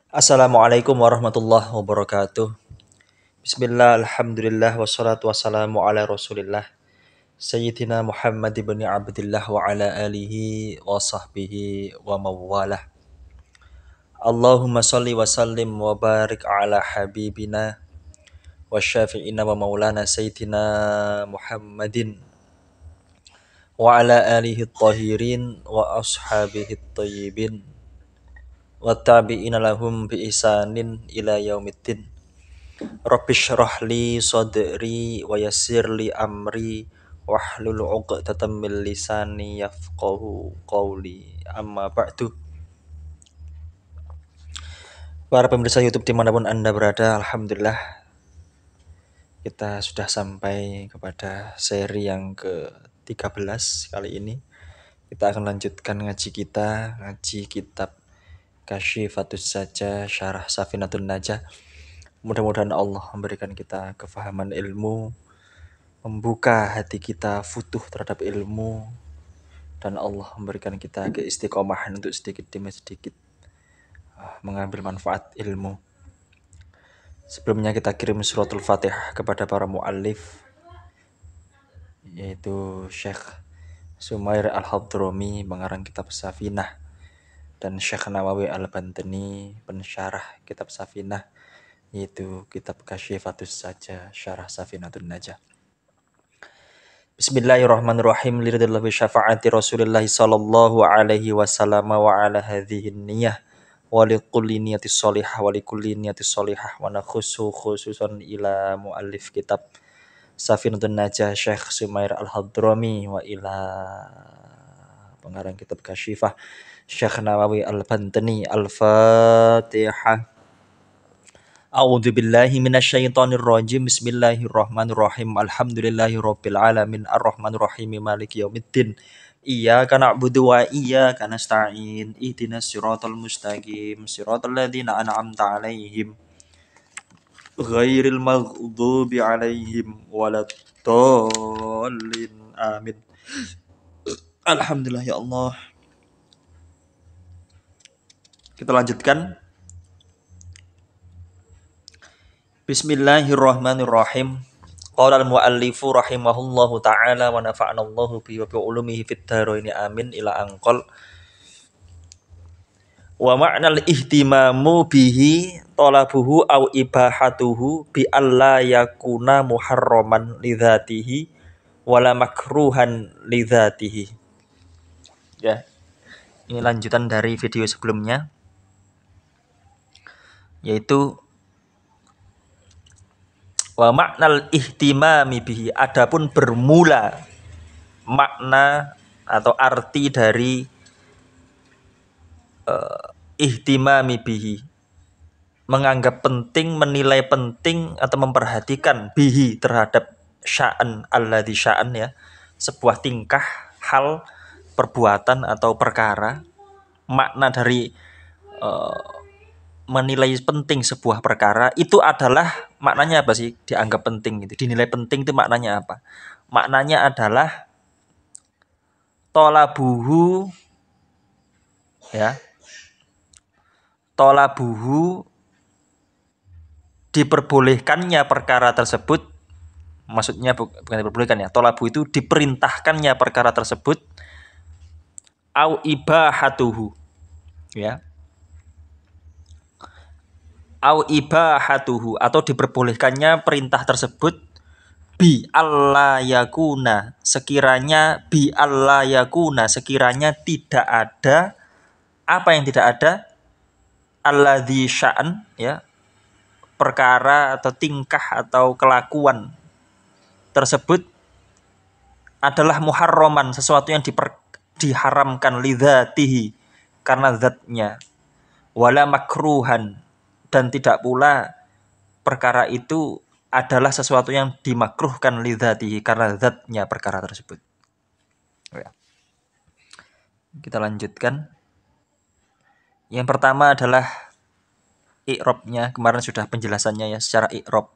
Assalamualaikum warahmatullahi wabarakatuh. Bismillah, alhamdulillah, wassalatu wassalamu ala rasulillah Sayyidina Muhammad ibn Abdullah wa ala alihi wa sahbihi wa mawalah. Allahumma salli wa sallim wa barik ala habibina wa syafi'ina wa maulana Sayyidina Muhammadin wa ala alihi tahirin wa ashabihi tayyibin wa tabi'ina lahum bi isanin ila yaumiddin. Rabbi shrah li sadri wa yassir li amri wahlul 'uqdatam min lisani yafqahu qawli. Amma ba'du. Para pemirsa YouTube dimanapun Anda berada, alhamdulillah kita sudah sampai kepada seri yang ke-13 kali ini. Kita akan lanjutkan ngaji kitab Kasyifatus Sajah Syarah Safinatun Najah. Mudah-mudahan Allah memberikan kita kefahaman ilmu, membuka hati kita futuh terhadap ilmu, dan Allah memberikan kita keistiqomahan untuk sedikit demi sedikit mengambil manfaat ilmu. Sebelumnya kita kirim suratul Fatihah kepada para muallif, yaitu Syekh Sumair Al-Hadrami pengarang kitab Safinah, dan Syekh Nawawi Al-Bantani pensyarah kitab Safinah, yaitu kitab Kasyifatus Sajah Syarah Safinatun Najah. Bismillahirrahmanirrahim. Liridillah syafaati Rasulillah sallallahu alaihi wasallam wa ala hadhihi niyyah wa likulli niyatis sholihah wa likulli niyatis sholihah wa nakhusu khususan ila muallif kitab Safinatun Najah Syekh Sumair Al-Hadrami wa ila pengarang kitab Kasyifah Syekh Nawawi Al-Bantani. Al-Fatihah. A'udzu billahi minasyaitonir rajim. Bismillahirrahmanirrahim. Alhamdulillahirabbil alamin arrahmanir rahim maliki yaumiddin. Iyyaka na'budu wa iyyaka nasta'in. Ihdinas siratal mustaqim. Siratal ladzina an'amta 'alaihim ghairil maghdubi 'alaihim waladdallin. Amin. Alhamdulillah ya Allah. Kita lanjutkan. Bismillahirrahmanirrahim. Qala al-muallifu rahimahullahu ta'ala wa nafa'ana Allahu bihi wa bi ulumihi fid dharain amin ila anqal. Wa ma'nal ihtimamu bihi talabuhu aw ibahatuhu bi alla yakuna muharraman lidzatihi wala makruhan lidzatihi. Ya. Ini lanjutan dari video sebelumnya, yaitu wa maknal ihtimami bihi, adapun bermula makna atau arti dari ihtimami bihi, menganggap penting, menilai penting atau memperhatikan bihi terhadap sya'an alladzi sya'an, ya, sebuah tingkah, hal, perbuatan atau perkara. Makna dari menilai penting sebuah perkara itu adalah, maknanya apa sih dianggap penting itu, dinilai penting itu maknanya apa? Maknanya adalah tolabuhu, ya, tolabuhu, diperbolehkannya perkara tersebut, maksudnya bukan diperbolehkan, ya, tolabu itu diperintahkannya perkara tersebut, au ibahatuhu, ya, au ibahatuhu, atau diperbolehkannya perintah tersebut, bi alla yakuna, sekiranya bi alla yakuna, sekiranya tidak ada, apa yang tidak ada, alladzi sya'an, ya, perkara atau tingkah atau kelakuan tersebut adalah muharraman, sesuatu yang diharamkan, lidzatihi, karena zatnya, wala makruhan, dan tidak pula perkara itu adalah sesuatu yang dimakruhkan, lidzatihi, karena zatnya perkara tersebut. Ya. Kita lanjutkan. Yang pertama adalah i'rabnya, kemarin sudah penjelasannya, ya, secara i'rab.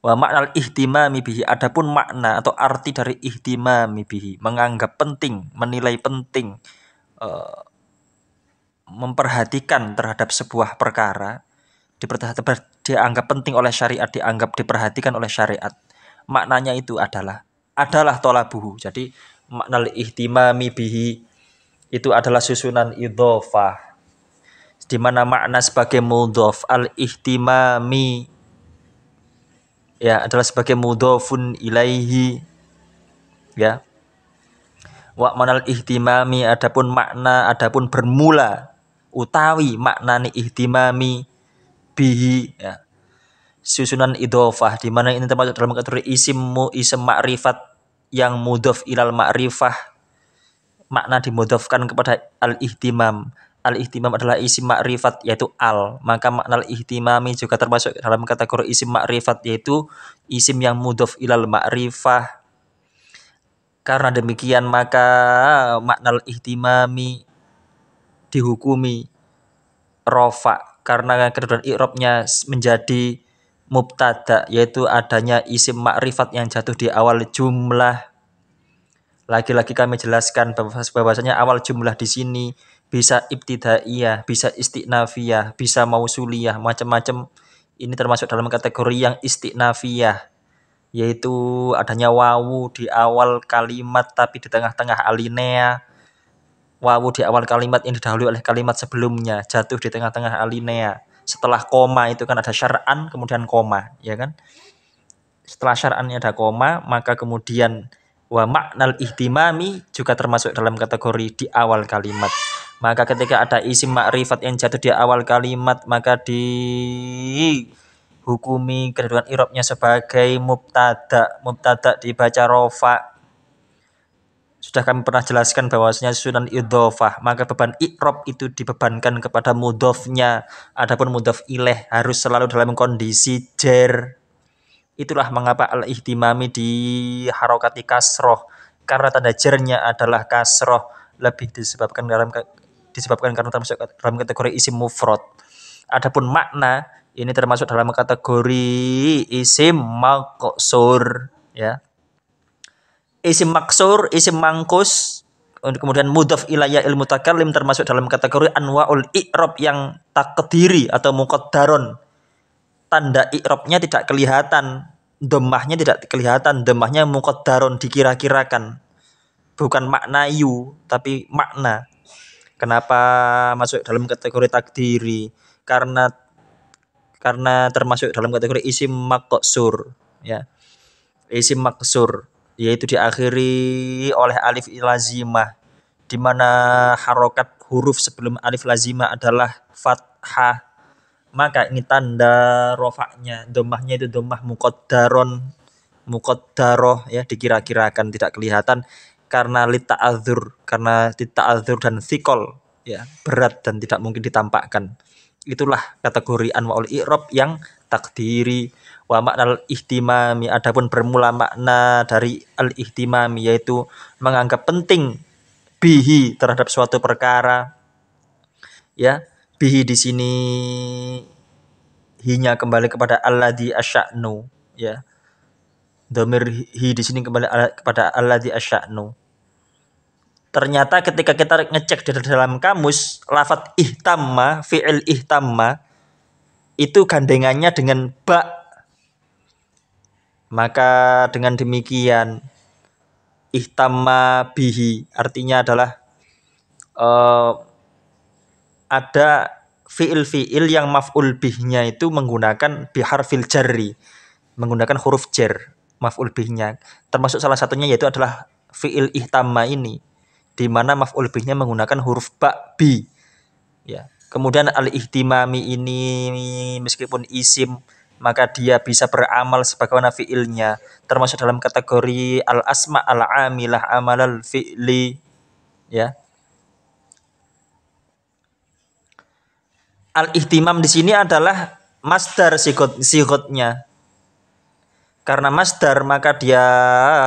Wa ma'nal ihtimami bihi, adapun makna atau arti dari ihtimami bihi, menganggap penting, menilai penting, memperhatikan terhadap sebuah perkara, dianggap penting oleh syariat, dianggap diperhatikan oleh syariat, maknanya itu adalah tolabuhu. Jadi makna ihtimami bihi itu adalah susunan idhofah, di mana makna sebagai mudhof al ihtimami ya adalah sebagai mudhofun ilaihi, ya. Wa manal ihtimami adapun bermula utawi maknani ihtimami bihi, ya, susunan idhofah, di mana ini termasuk dalam kategori isim ma'rifat yang mudhof ilal ma'rifah, makna dimudhofkan kepada al-ihtimam. Al-ihtimam adalah isim ma'rifat yaitu al, maka makna al-ihtimami juga termasuk dalam kategori isim ma'rifat yaitu isim yang mudhof ilal ma'rifah. Karena demikian maka makna al-ihtimami dihukumi rofa karena kedudukan i'rabnya menjadi mubtada, yaitu adanya isim ma'rifat yang jatuh di awal jumlah. Lagi-lagi kami jelaskan bahwasanya awal jumlah di sini bisa ibtidaiyah, bisa istinafiyah, bisa mausuliyah, macam-macam. Ini termasuk dalam kategori yang istinafiyah, yaitu adanya wawu di awal kalimat tapi di tengah-tengah alinea. Wawu di awal kalimat ini didahului oleh kalimat sebelumnya, jatuh di tengah-tengah alinea. Setelah koma itu kan ada syar'an, kemudian koma, ya kan? Setelah syar'annya ada koma, maka kemudian wa maknal ihtimami juga termasuk dalam kategori di awal kalimat. Maka ketika ada isim ma'rifat yang jatuh di awal kalimat, maka dihukumi kedudukan i'rabnya sebagai mubtada. Mubtada dibaca rofa. Sudah kami pernah jelaskan bahwasanya susunan idhofah, maka beban i'rab itu dibebankan kepada mudhofnya. Adapun mudhof ilaih harus selalu dalam kondisi jar. Itulah mengapa al-ihtimami diharokati kasroh, karena tanda jarnya adalah kasroh, lebih disebabkan karena termasuk dalam kategori isim mufrad. Adapun makna ini termasuk dalam kategori isim maqsur, ya. Isim maksur, isim mangkus, kemudian mudhaf ilayya il mutakallim termasuk dalam kategori anwaul i'rab yang takdiri atau muqaddaron. Tanda i'rabnya tidak kelihatan, dhammahnya tidak kelihatan, dhammahnya muqaddaron, dikira-kirakan. Bukan makna yu, tapi makna. Kenapa masuk dalam kategori takdiri? Karena termasuk dalam kategori isim maqsur, ya. Isim maksur yaitu diakhiri oleh alif lazimah, di mana harokat huruf sebelum alif lazimah adalah fathah. Maka ini tanda rofaknya, domahnya itu domah muqaddaron, muqaddaroh, ya, dikira-kirakan, tidak kelihatan karena lita'adzur dan thiqol, ya, berat dan tidak mungkin ditampakkan. Itulah kategori anwaul i'rab yang takdiri. Wa makna ihtimami, adapun bermula makna dari al-ihtimami yaitu menganggap penting bihi terhadap suatu perkara, ya. Bihi di sini hinya kembali kepada alladzi asya'nu, ya. Dhamir hi di sini kembali kepada alladzi asya'nu. Ternyata ketika kita ngecek di dalam kamus, lafadz ihtamma, fi'il ihtamma itu gandengannya dengan ba. Maka dengan demikian ihtamma bihi artinya adalah ada fiil-fiil yang maf'ul bihnya itu menggunakan biharfil jarri, menggunakan huruf jar maf'ul bihnya. Termasuk salah satunya yaitu adalah fiil ihtamma ini, di mana maf'ul bihnya menggunakan huruf ba bi, ya. Kemudian al-ihtimami ini meskipun isim, maka dia bisa beramal sebagaimana fiilnya, termasuk dalam kategori al-asma al-amilah amalal fi'li, ya. Al-ihtimam di sini adalah masdar sigotnya. Karena masdar maka dia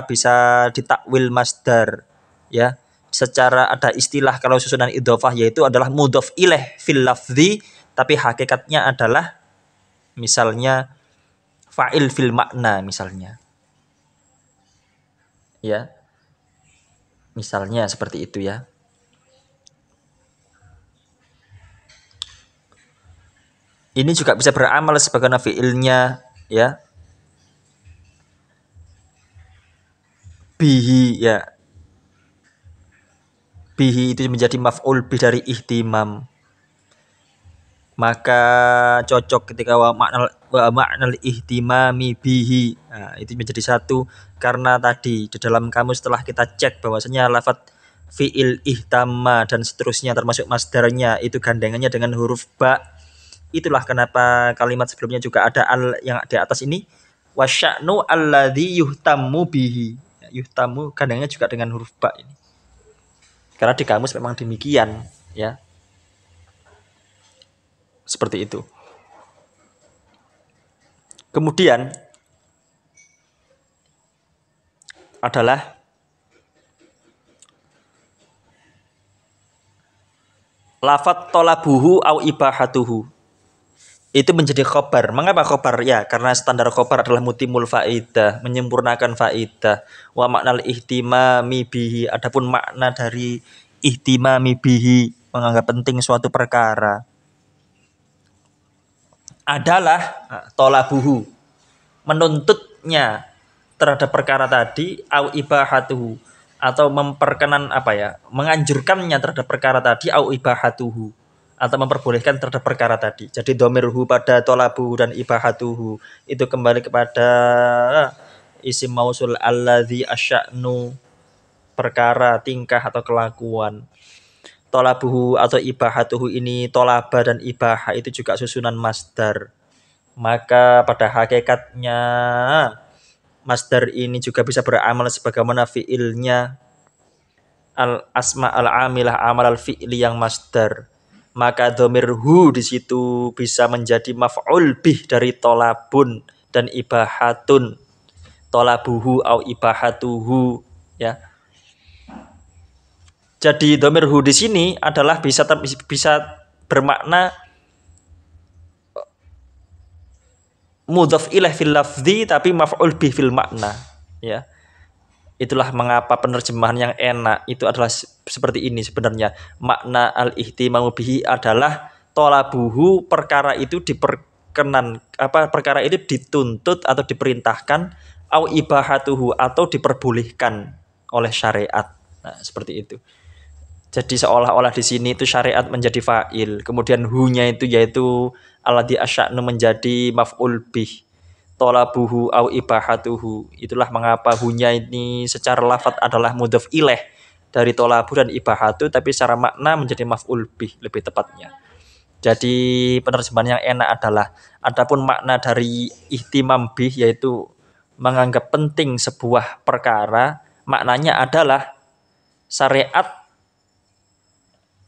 bisa ditakwil masdar, ya. Secara ada istilah kalau susunan idhofah yaitu adalah mudhof ilaih fil lafzi, tapi hakikatnya adalah misalnya fa'il fil makna misalnya. Ya. Misalnya seperti itu, ya. Ini juga bisa beramal sebagaimana fiilnya ya. Bihi ya. Bihi itu menjadi maf'ul bih dari ihtimam. Maka cocok ketika wa ma'nal ihtimami bihi. Nah, itu menjadi satu karena tadi di dalam kamus setelah kita cek bahwasanya lafaz fiil ihtama dan seterusnya termasuk masdarnya itu gandengannya dengan huruf ba. Itulah kenapa kalimat sebelumnya juga ada al yang di atas ini wasya'nu alladzi yuhtammu bihi. Yuhtammu gandengannya juga dengan huruf ba ini. Karena di kamus memang demikian ya. Seperti itu. Kemudian adalah lafat tolabuhu au ibahatuhu. Itu menjadi khobar. Mengapa khobar? Ya, karena standar khobar adalah mutimul faidah, menyempurnakan faidah. Wa maknal ihtimami bihi. Adapun makna dari ihtimami bihi, menganggap penting suatu perkara, adalah tolabuhu, menuntutnya terhadap perkara tadi, au ibahatuhu, atau memperkenan apa ya, menganjurkannya terhadap perkara tadi, au ibahatuhu, atau memperbolehkan terhadap perkara tadi. Jadi domirhu pada tolabuhu dan ibahatuhu itu kembali kepada isim mausul alladzi asya'nu, perkara, tingkah atau kelakuan. Tolabuhu atau ibahatuhu ini, tolaba dan ibaha itu juga susunan masdar. Maka pada hakikatnya masdar ini juga bisa beramal sebagaimana fiilnya al asma al amilah amal al fi'li yang masdar. Maka dhamir hu di situ bisa menjadi maf'ul bih dari tolabun dan ibahatun. Tolabuhu au ibahatuhu ya. Jadi dhamir hu di sini adalah bisa bermakna mudhaf ilaih fil lafzi tapi maf'ul bih fil makna ya. Itulah mengapa penerjemahan yang enak itu adalah seperti ini sebenarnya. Makna al-ihtimamu bihi adalah tolabuhu, perkara itu perkara itu dituntut atau diperintahkan, au ibahatuhu atau diperbolehkan oleh syariat. Nah, seperti itu. Jadi seolah-olah di sini itu syariat menjadi fa'il, kemudian hu-nya itu yaitu alladzi asya'nu menjadi maf'ul bih. Tolabuhu au ibahatuhu. Itulah mengapa hu-nya ini secara lafaz adalah mudhaf ilaih dari tolabu dan ibahatu, tapi secara makna menjadi maf'ul bih lebih tepatnya. Jadi penerjemahan yang enak adalah adapun makna dari ihtimam bih yaitu menganggap penting sebuah perkara, maknanya adalah syariat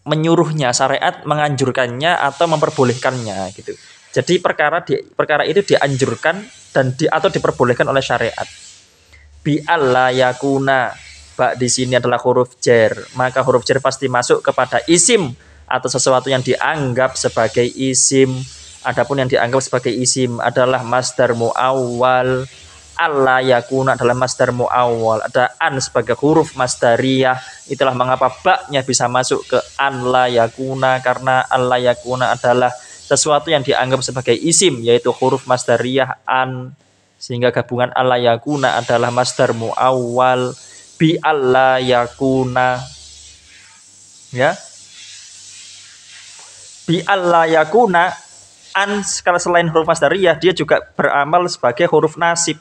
menyuruhnya, syariat menganjurkannya atau memperbolehkannya gitu. Jadi perkara itu dianjurkan dan atau diperbolehkan oleh syariat. Bi alla yakuna, ba di sini adalah huruf jar, maka huruf jar pasti masuk kepada isim atau sesuatu yang dianggap sebagai isim. Adapun yang dianggap sebagai isim adalah masdar muawwal. Alla yakuna adalah masdar muawwal. Ada an sebagai huruf masdariyah. Itulah mengapa ba-nya bisa masuk ke an la yakuna, karena an la yakuna adalah sesuatu yang dianggap sebagai isim yaitu huruf masdariyah an, sehingga gabungan an la yakuna adalah masdar muawwal bi alla yakuna ya. Bi alla yakuna, an kalau selain huruf masdariyah dia juga beramal sebagai huruf nasib,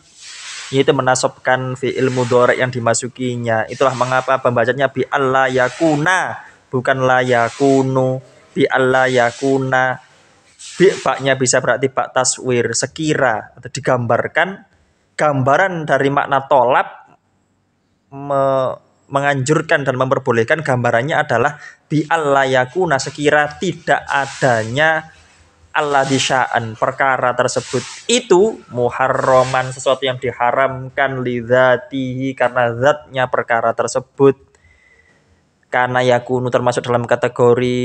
yaitu menasobkan fi'il mudhari yang dimasukinya. Itulah mengapa pembacanya bi alla yakuna bukan la yakunu. Bi alla yakuna, bi baknya bisa berarti bak taswir, sekira atau digambarkan. Gambaran dari makna tolab menganjurkan dan memperbolehkan, gambarannya adalah bi alla yakuna, sekira tidak adanya alladzi sya'an, perkara tersebut itu muharraman, sesuatu yang diharamkan, lidzatihi, karena zatnya perkara tersebut. Karena yakunu termasuk dalam kategori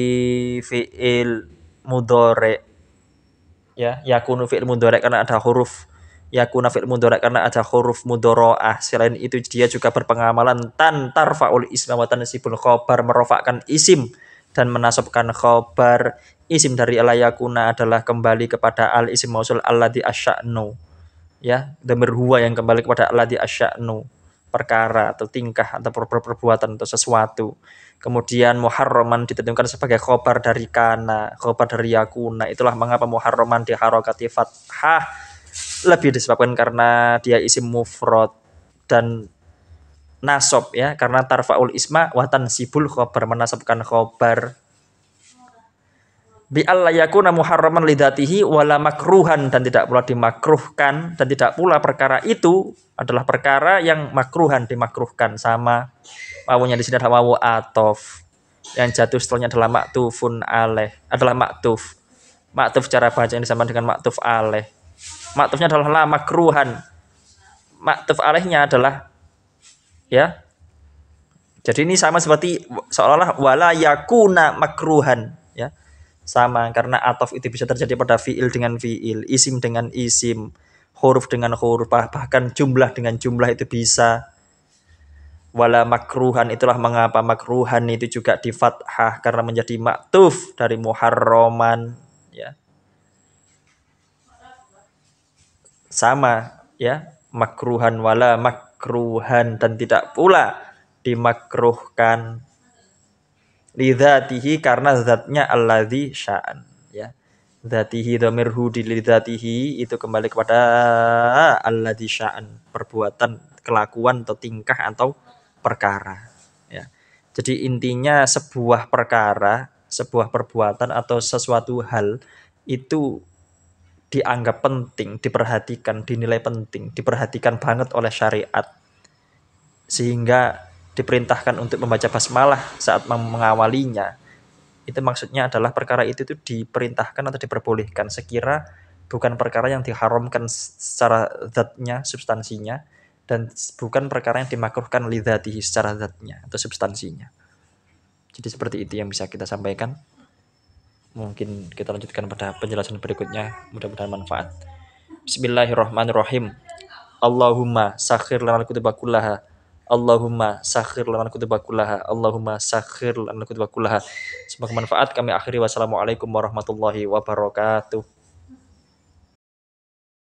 fi'il mudhari ya, yakunu fi'il mudhari karena ada huruf yakuna fi'il mudhari karena ada huruf mudharaah. Selain itu dia juga berpengamalan tan tarfaul isma wa tansibul khabar, merofakkan isim dan menasabkan khabar. Isim dari layakuna adalah kembali kepada al isim mausul alladzi asya'nu. Ya, dhamir huwa yang kembali kepada alladzi asya'nu, perkara atau tingkah atau perbuatan atau sesuatu. Kemudian muharraman ditentukan sebagai khobar dari kana, khobar dari yakuna. Itulah mengapa muharraman diharokati fathah lebih disebabkan karena dia isim mufrad dan nasab ya, karena tarfaul isma wa tansibul khobar, menasabkan khobar. Bi alla yakuna muharraman lidzatihi wala makruhan, dan tidak pula dimakruhkan, dan tidak pula perkara itu adalah perkara yang makruhan, dimakruhkan. Sama wawunya di sini adalah wawu atof, yang jatuh setelahnya adalah maktufun alaih, adalah maktuf. Maktuf cara baca yang disamakan dengan maktuf alaih. Maktufnya adalah la makruhan, maktuf alaihnya adalah ya. Jadi ini sama seperti seolah-olah wala yakuna makruhan ya. Sama, karena atof itu bisa terjadi pada fiil dengan fiil, isim dengan isim, huruf dengan huruf, bahkan jumlah dengan jumlah itu bisa. Wala makruhan, itulah mengapa makruhan itu juga di fathah karena menjadi maktuf dari muharraman ya. Sama ya, makruhan wala makruhan, dan tidak pula dimakruhkan lidzatihi karena zatnya alladzi sya'an ya. Dzatihi dhamirhu di lidzatihi itu kembali kepada alladzi sya'an, perbuatan, kelakuan atau tingkah atau perkara ya. Jadi intinya sebuah perkara, sebuah perbuatan atau sesuatu hal itu dianggap penting, diperhatikan, dinilai penting, diperhatikan banget oleh syariat, sehingga diperintahkan untuk membaca basmalah saat mengawalinya. Itu maksudnya adalah perkara itu diperintahkan atau diperbolehkan sekira bukan perkara yang diharamkan secara zatnya, substansinya, dan bukan perkara yang dimakruhkan lidzatihi secara zatnya atau substansinya. Jadi seperti itu yang bisa kita sampaikan. Mungkin kita lanjutkan pada penjelasan berikutnya, mudah-mudahan manfaat. Bismillahirrahmanirrahim. Allahumma sakhir lana al-kutuba kullaha. Allahumma sakhir lana al-kutuba kullaha. Allahumma sakhir lana al-kutuba kullaha. Semoga manfaat. Kami akhiri. Wassalamualaikum warahmatullahi wabarakatuh.